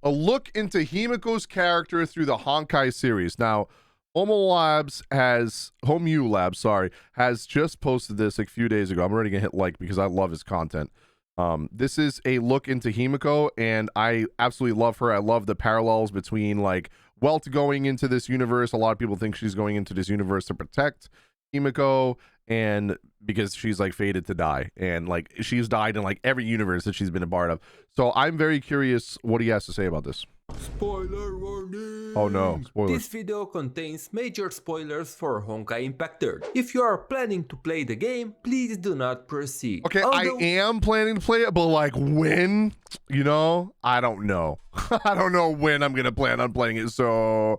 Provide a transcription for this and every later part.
A look into Himeko's character through the Honkai series. Now, Homeu Labs has just posted this like a few days ago. I'm already gonna hit like because I love his content. This is a look into Himeko, and I absolutely love her. I love the parallels between like Welt going into this universe. A lot of people think she's going into this universe to protect Himeko, and because she's like fated to die, and like she's died in like every universe that she's been a part of. So I'm very curious what he has to say about this. Spoiler warning! Oh no, spoilers. This video contains major spoilers for Honkai Impact 3. If you are planning to play the game, please do not proceed. Okay, I am planning to play it, but like when? You know? I don't know. I don't know when I'm gonna plan on playing it, so...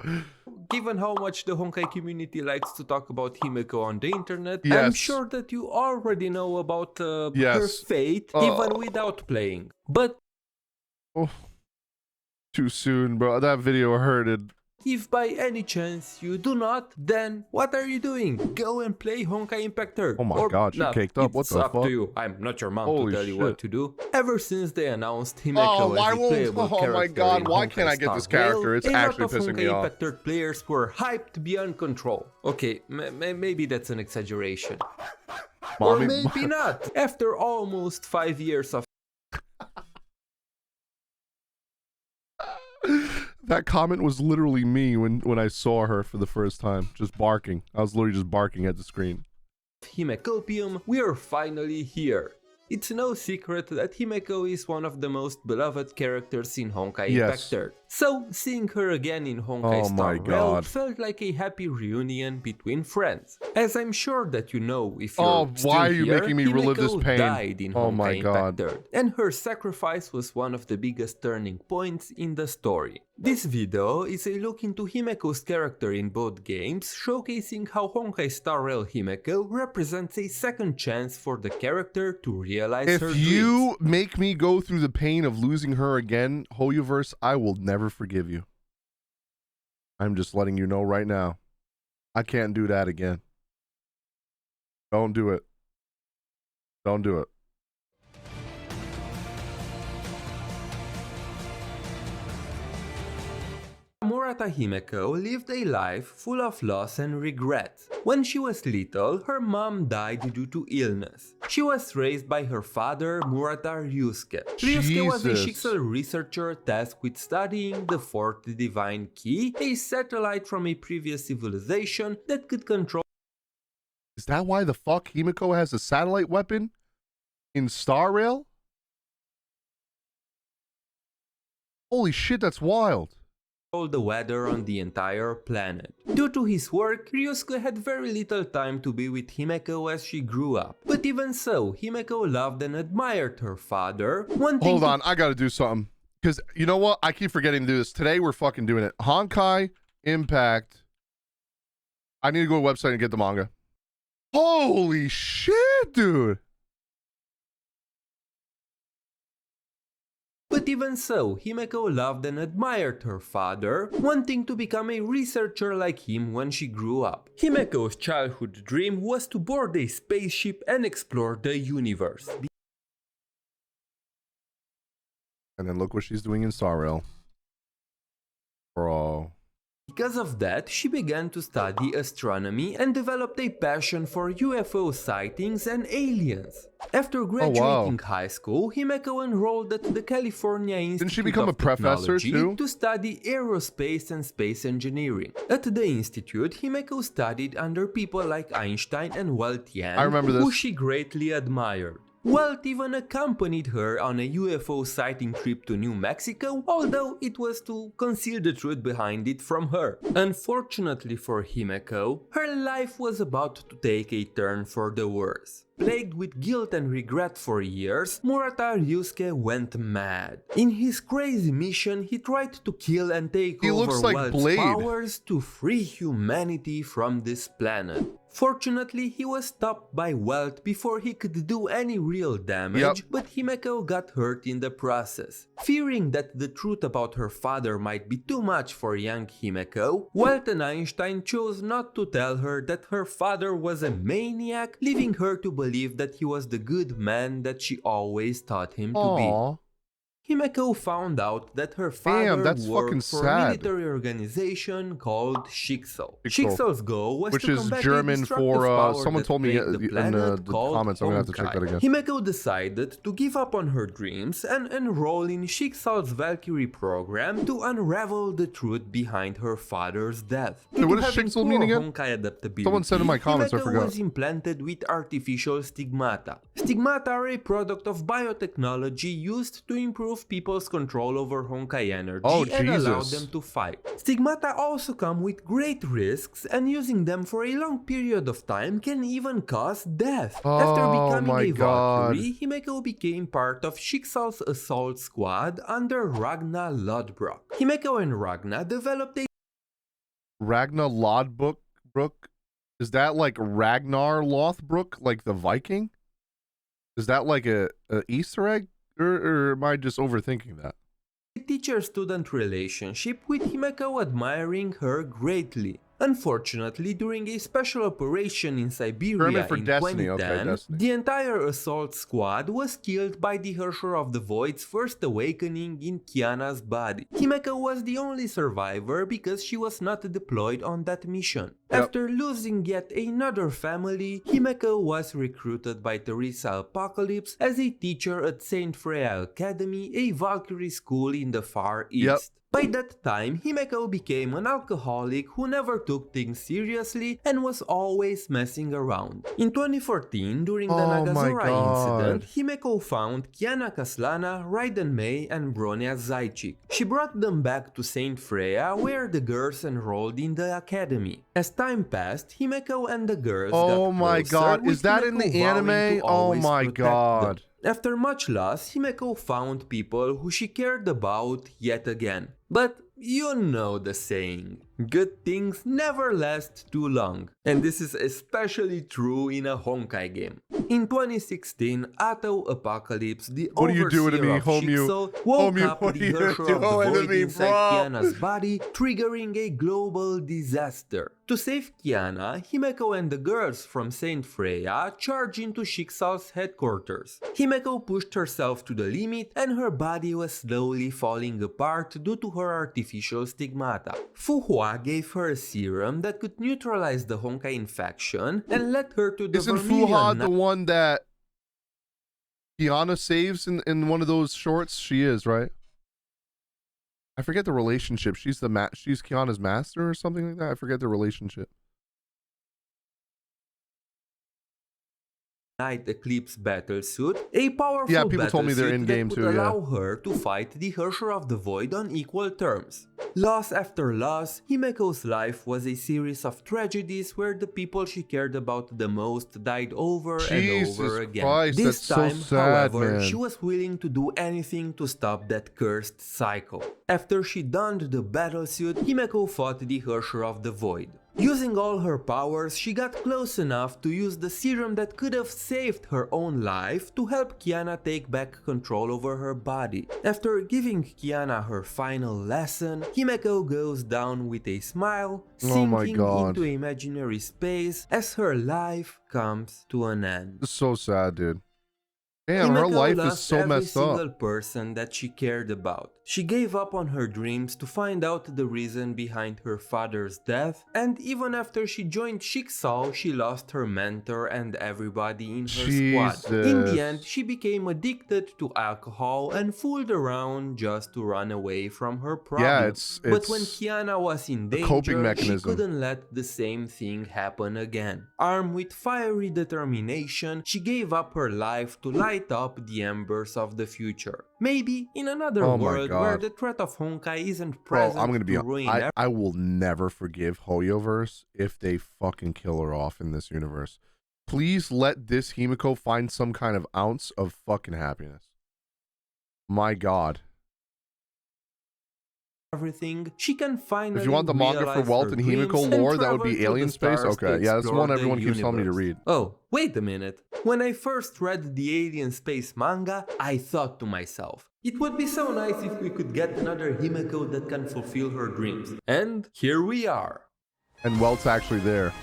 Given how much the Honkai community likes to talk about Himeko on the internet, yes. I'm sure that you already know about yes. her fate, even without playing. But... Oh. Too soon, bro. That video hurted. If by any chance you do not, then what are you doing? Go and play Honkai Impact 3. Oh my god, she caked up. What the fuck? It's up to you. I'm not your mom Holy to tell you shit. what to do. Ever since they announced Himeko as a playable character my god, why can't I get this character? It's actually pissing me off. A lot of Honkai Impact 3 players were hyped beyond control. Okay, maybe that's an exaggeration. Mommy, or maybe not. After almost 5 years of that comment was literally me when I saw her for the first time, just barking. I was literally just barking at the screen. Himekopium, we are finally here. It's no secret that Himeko is one of the most beloved characters in Honkai Impact 3. So, seeing her again in Honkai Star Rail felt like a happy reunion between friends. As I'm sure that you know, if you're still why are you here, making me relive this pain? Died in Honkai Impact 3, and her sacrifice was one of the biggest turning points in the story. This video is a look into Himeko's character in both games, showcasing how Honkai Star Rail Himeko represents a second chance for the character to realize her dreams. If you make me go through the pain of losing her again, Hoyoverse, I will never forgive you. I'm just letting you know right now. I can't do that again. Don't do it. Don't do it. Murata Himeko lived a life full of loss and regret. When she was little, her mom died due to illness. She was raised by her father, Murata Ryusuke. Ryusuke was a Shixel researcher tasked with studying the fourth divine key, a satellite from a previous civilization that could control... Is that why the fuck Himeko has a satellite weapon in Star Rail? Holy shit, that's wild. The weather on the entire planet. Due to his work, Ryusuke had very little time to be with Himeko as she grew up. But even so, Himeko loved and admired her father. Hold on, I gotta do something. Because you know what? I keep forgetting to do this. Today we're fucking doing it. Honkai Impact. I need to go to the website and get the manga. Holy shit, dude. But even so, Himeko loved and admired her father, wanting to become a researcher like him when she grew up. Himeko's childhood dream was to board a spaceship and explore the universe. And then look what she's doing in Star Rail. Bro. Because of that, she began to study astronomy and developed a passion for UFO sightings and aliens. After graduating high school, Himeko enrolled at the California Institute of Technology to study aerospace and space engineering. At the institute, Himeko studied under people like Einstein and Walt Yang, who she greatly admired. Walt even accompanied her on a UFO sighting trip to New Mexico, although it was to conceal the truth behind it from her. Unfortunately for Himeko, her life was about to take a turn for the worse. Plagued with guilt and regret for years, Murata Ryusuke went mad. In his crazy mission, he tried to kill and take over Walt's powers to free humanity from this planet. Fortunately, he was stopped by Welt before he could do any real damage, but Himeko got hurt in the process. Fearing that the truth about her father might be too much for young Himeko, Welt and Einstein chose not to tell her that her father was a maniac, leaving her to believe that he was the good man that she always thought him to be. Himeko found out that her father that's fucking worked for a sad. military organization called Schicksal. Schicksal's goal was which to is combat German a destructive for power someone that told me plagued the in planet the called comments. I'm gonna have to check that Honkai. again. Himeko decided to give up on her dreams and enroll in Schicksal's Valkyrie program to unravel the truth behind her father's death. Wait, what does Having Schicksal mean poor again? Honkai adaptability, Someone said in my comments, I Himeko forgot. was implanted with artificial stigmata. Stigmata are a product of biotechnology used to improve people's control over Honkai energy and allow them to fight. Stigmata also come with great risks, and using them for a long period of time can even cause death. After becoming a Valkyrie, Himeko became part of Schicksal's assault squad under Ragnar Lodbrok. Himeko and Ragnar developed a Ragnar Lodbrok? Is that like Ragnar Lothbrok, like the Viking? Is that like a Easter egg? Or am I just overthinking that? teacher-student relationship, with Himeko admiring her greatly. Unfortunately, during a special operation in Siberia in 2010, the entire assault squad was killed by the Hersher of the Void's first awakening in Kiana's body. Himeko was the only survivor because she was not deployed on that mission. After losing yet another family, Himeko was recruited by Teresa Apocalypse as a teacher at Saint Freya Academy, a Valkyrie school in the Far East. By that time, Himeko became an alcoholic who never took things seriously and was always messing around. In 2014, during the Nagazora incident, Himeko found Kiana Kaslana, Raiden May, and Bronya Zajcik. She brought them back to Saint Freya, where the girls enrolled in the academy. As time passed, Himeko and the girls got closer. Oh my god, is that in the anime? Oh my god. After much loss, Himeko found people who she cared about yet again. But you know the saying, good things never last too long. And this is especially true in a Honkai game. In 2016, Atto Apocalypse, the overseer of Schicksal, woke up the Hersher of the Void inside Kiana's body, triggering a global disaster. To save Kiana, Himeko and the girls from Saint Freya charge into Schicksal's headquarters. Himeko pushed herself to the limit and her body was slowly falling apart due to her artificial stigmata. Fu Hua gave her a serum that could neutralize the Honkai infection and led her to the Isn't Fu Hua the one that Kiana saves in one of those shorts? She is, right? I forget the relationship. She's she's Kiana's master or something like that. I forget the relationship. Night Eclipse battlesuit, a powerful battlesuit that would allow her to fight the Hersher of the Void on equal terms. Loss after loss, Himeko's life was a series of tragedies where the people she cared about the most died over and over again. This time, however, she was willing to do anything to stop that cursed cycle. After she donned the battlesuit, Himeko fought the Hersher of the Void. Using all her powers, she got close enough to use the serum that could have saved her own life to help Kiana take back control over her body. After giving Kiana her final lesson, Himeko goes down with a smile, sinking into imaginary space as her life comes to an end. It's so sad, dude. Damn, her life is so messed up. Every single person that she cared about. She gave up on her dreams to find out the reason behind her father's death, and even after she joined Schicksal, she lost her mentor and everybody in her squad. In the end, she became addicted to alcohol and fooled around just to run away from her problems. But when Kiana was in danger, she couldn't let the same thing happen again. Armed with fiery determination, she gave up her life to light up the embers of the future. Maybe in another world where the threat of Honkai isn't present. Bro, I'm gonna be honest. I will never forgive Hoyoverse if they fucking kill her off in this universe. Please let this Himeko find some kind of ounce of fucking happiness. My god. Everything, she can finally. If you want the manga for Wealth and Himeko lore, that would be Alien Space? Okay, yeah, that's the one everyone keeps telling me to read. Oh, wait a minute. When I first read the Alien Space manga, I thought to myself, it would be so nice if we could get another Himeko that can fulfill her dreams. And here we are. And Welt's actually there.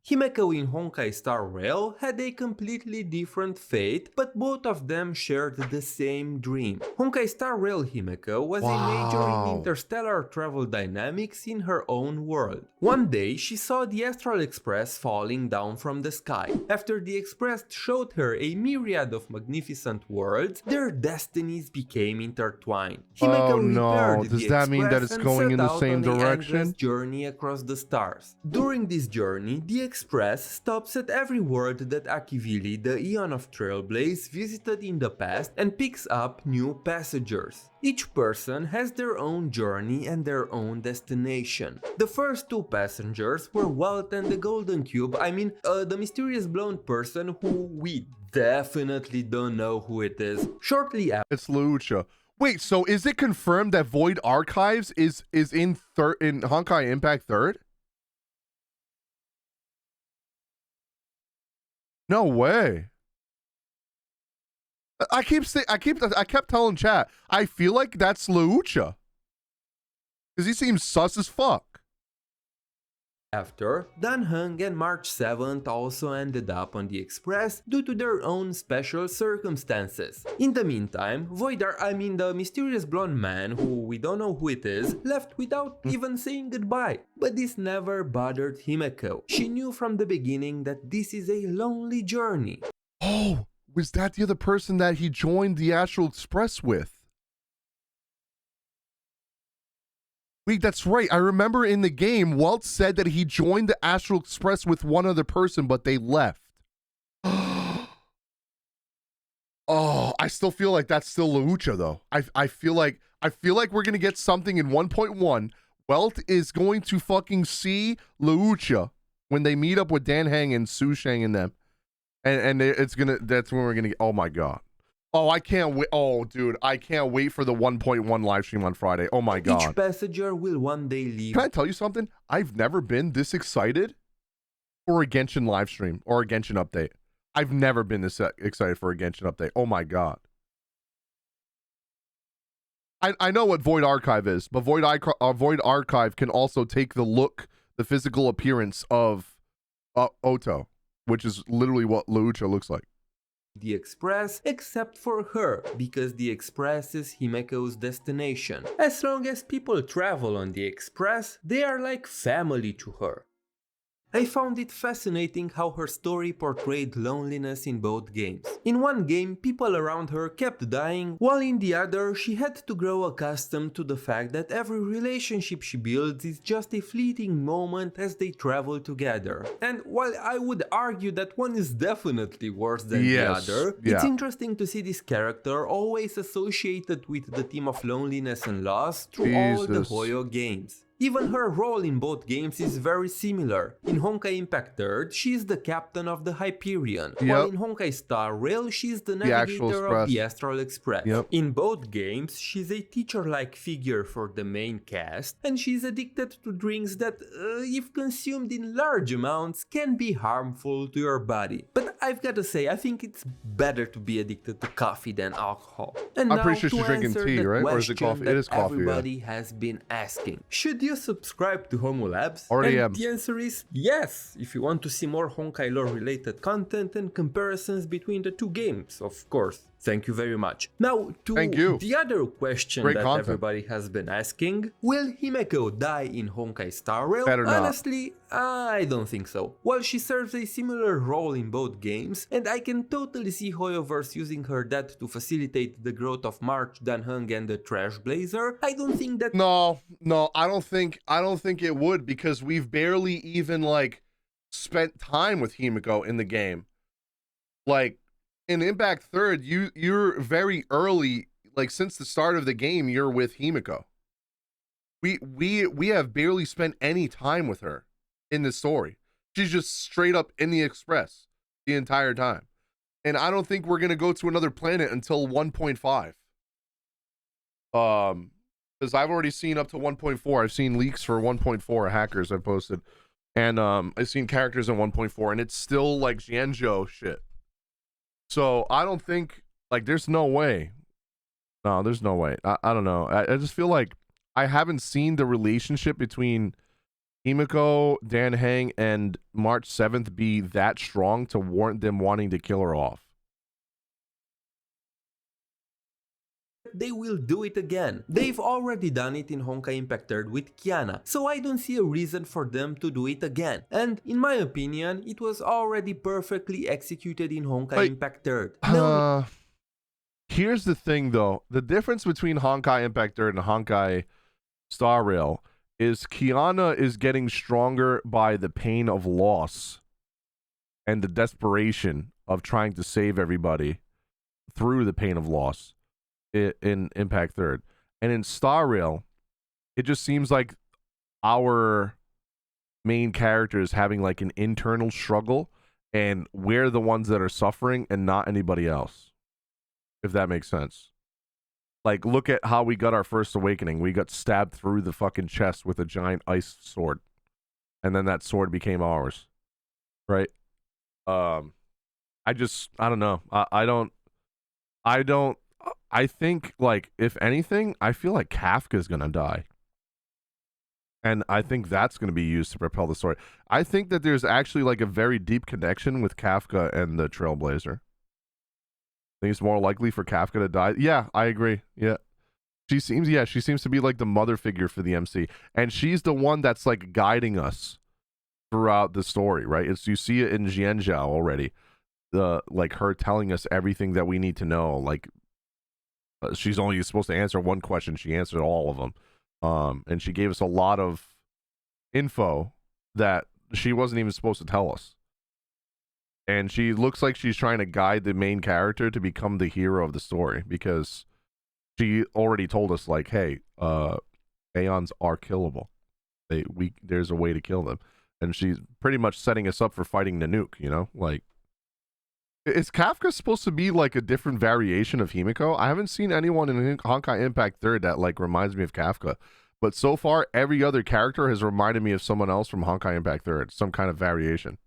Himeko in Honkai Star Rail had a completely different fate, but both of them shared the same dream. Honkai Star Rail Himeko was a major in interstellar travel dynamics in her own world. One day she saw the Astral Express falling down from the sky. After the Express showed her a myriad of magnificent worlds, their destinies became intertwined. Himeko repaired Does the that mean that Express it's and going set in the out same on an direction? endless journey across the stars. During this journey, the Express stops at every world that Akivili, the Eon of Trailblaze, visited in the past and picks up new passengers. Each person has their own journey and their own destination. The first two passengers were Welt and the Golden Cube, the mysterious blonde person who we definitely don't know who it is. Shortly after, it's Lucha. Wait, so is it confirmed that Void Archives is in Honkai Impact 3rd? No way. I kept telling chat, I feel like that's Lucha. Because he seems sus as fuck. Dan Heng and March 7th also ended up on the Express due to their own special circumstances. In the meantime, the mysterious blonde man, who we don't know who it is, left without even saying goodbye. But this never bothered Himeko. She knew from the beginning that this is a lonely journey. Oh, was that the other person that he joined the Astral Express with? Wait, that's right. I remember in the game, Walt said that he joined the Astral Express with one other person, but they left. Oh, I still feel like that's still Lucha though. I feel like we're gonna get something in 1.1. Welt is going to fucking see Lucha when they meet up with Dan Heng and Su Sheng and them. And that's when we're gonna get, oh my god. Oh, I can't wait. Oh, dude, I can't wait for the 1.1 live stream on Friday. Oh my god. Each passenger will one day leave. Can I tell you something? I've never been this excited for a Genshin live stream or a Genshin update. I've never been this excited for a Genshin update. Oh my god. I know what Void Archive is, but Void Archive can also take the physical appearance of Oto, which is literally what Lucha looks like. The Express, except for her, because the Express is Himeko's destination. As long as people travel on the Express, they are like family to her. I found it fascinating how her story portrayed loneliness in both games. In one game, people around her kept dying, while in the other, she had to grow accustomed to the fact that every relationship she builds is just a fleeting moment as they travel together. And while I would argue that one is definitely worse than the other, it's interesting to see this character always associated with the theme of loneliness and loss through all the Hoyo games. Even her role in both games is very similar. In Honkai Impact 3rd, she is the captain of the Hyperion, while in Honkai Star Rail, she is the navigator of the Astral Express. In both games, she's a teacher-like figure for the main cast, and she's addicted to drinks that, if consumed in large amounts, can be harmful to your body. But I've gotta say, I think it's better to be addicted to coffee than alcohol. And I'm pretty sure she's drinking tea, right? Or is it coffee? It is coffee, everybody has been asking. Should you subscribe to Homo Labs? Already am. The answer is yes, if you want to see more Honkai lore related content and comparisons between the two games, of course. Thank you very much. Now to the other question everybody has been asking, will Himeko die in Honkai Star Rail? Honestly, I don't think so. While she serves a similar role in both games, and I can totally see Hoyoverse using her death to facilitate the growth of March, Dan Heng and the Trash Blazer, I don't think that... No, I don't think it would, because we've barely even, spent time with Himeko in the game. In Impact 3rd, you're very early, since the start of the game, you're with Himeko. We have barely spent any time with her in the story. She's just straight up in the Express the entire time. And I don't think we're gonna go to another planet until 1.5. Because I've already seen up to 1.4. I've seen leaks for 1.4 hackers I've posted. And I've seen characters in 1.4, and it's still like Xianzhou shit. So I don't think, there's no way. No, there's no way. I don't know. I just feel like I haven't seen the relationship between Himeko, Dan Hang, and March 7th be that strong to warrant them wanting to kill her off? They will do it again. They've already done it in Honkai Impact 3rd with Kiana, so I don't see a reason for them to do it again. And in my opinion, it was already perfectly executed in Honkai Impact 3rd. Here's the thing though, the difference between Honkai Impact 3rd and Honkai Star Rail is Kiana is getting stronger by the pain of loss and the desperation of trying to save everybody through the pain of loss in Impact 3rd. And in Star Rail, it just seems like our main character is having like an internal struggle, and we're the ones that are suffering and not anybody else, if that makes sense. Like, look at how we got our first awakening. We got stabbed through the fucking chest with a giant ice sword, and then that sword became ours, right? I don't know. I think, like, if anything, I feel like Kafka's gonna die. And I think that's going to be used to propel the story. I think that there's actually, like, a very deep connection with Kafka and the Trailblazer. I think it's more likely for Kafka to die. Yeah, I agree. Yeah. She seems to be, like, the mother figure for the MC. And she's the one that's, like, guiding us throughout the story, right? You see it in Jianzhao already. Like, her telling us everything that we need to know. Like, she's only supposed to answer one question. She answered all of them. And she gave us a lot of info that she wasn't even supposed to tell us. And she looks like she's trying to guide the main character to become the hero of the story, because she already told us, like, hey, Aeons are killable. There's a way to kill them. And she's pretty much setting us up for fighting Nanook, you know? Like, is Kafka supposed to be, like, a different variation of Himeko? I haven't seen anyone in Honkai Impact 3rd that, like, reminds me of Kafka. But so far, every other character has reminded me of someone else from Honkai Impact 3rd. Some kind of variation.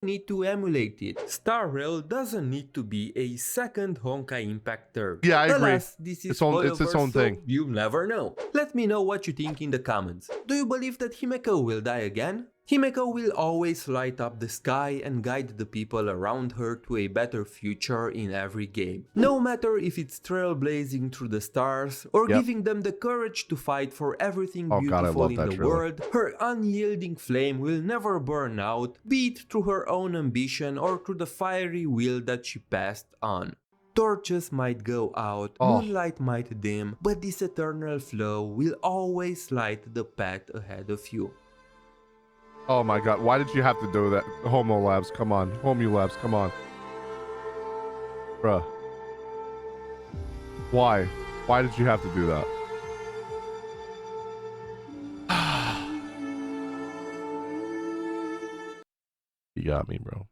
Need to emulate it. Star Rail doesn't need to be a second Honkai Impact 3rd. Yeah, I agree. Alas, this is it's its own thing. You'll never know. Let me know what you think in the comments. Do you believe that Himeko will die again? Himeko will always light up the sky and guide the people around her to a better future in every game. No matter if it's trailblazing through the stars or giving them the courage to fight for everything beautiful in the world, her unyielding flame will never burn out, be it through her own ambition or through the fiery will that she passed on. Torches might go out, moonlight might dim, but this eternal flow will always light the path ahead of you. Oh my god, why did you have to do that? Homo Labs, come on. Homu Labs, come on. Bruh. Why? Why did you have to do that? You got me, bro.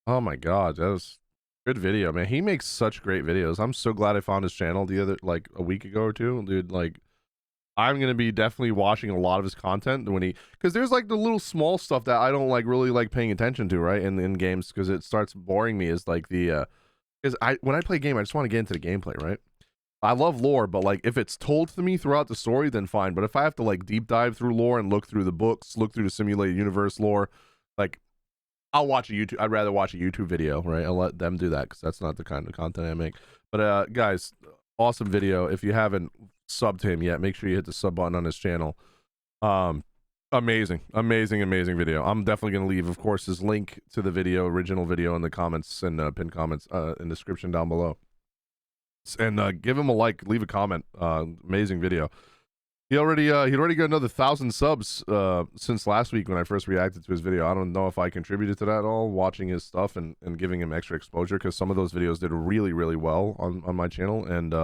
Oh my god, that was good video, man. He makes such great videos. I'm so glad I found his channel a week ago or two. Dude, like, I'm gonna be definitely watching a lot of his content when because there's like the little small stuff that I don't really like paying attention to, right? In games, because it starts boring me. Is like when I play a game, I just want to get into the gameplay, right? I love lore, but like if it's told to me throughout the story, then fine. But if I have to like deep dive through lore and look through the books, look through the simulated universe lore, like I'll watch a YouTube. I'd rather watch a YouTube video, right? I'll let them do that because that's not the kind of content I make. But guys, awesome video. If you haven't subbed to him yet, make sure you hit the sub button on his channel. Amazing video. I'm definitely gonna leave, of course, his link to the original video in the comments and pinned comments in the description down below. And give him a like, leave a comment. Amazing video. He already got another 1,000 subs since last week when I first reacted to his video. I don't know if I contributed to that at all, watching his stuff and giving him extra exposure, because some of those videos did really well on my channel. And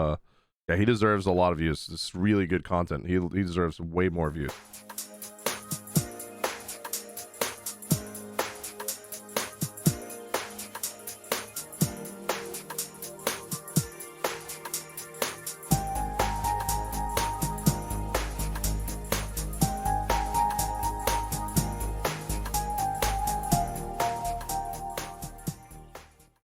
yeah, he deserves a lot of views. It's really good content. He deserves way more views.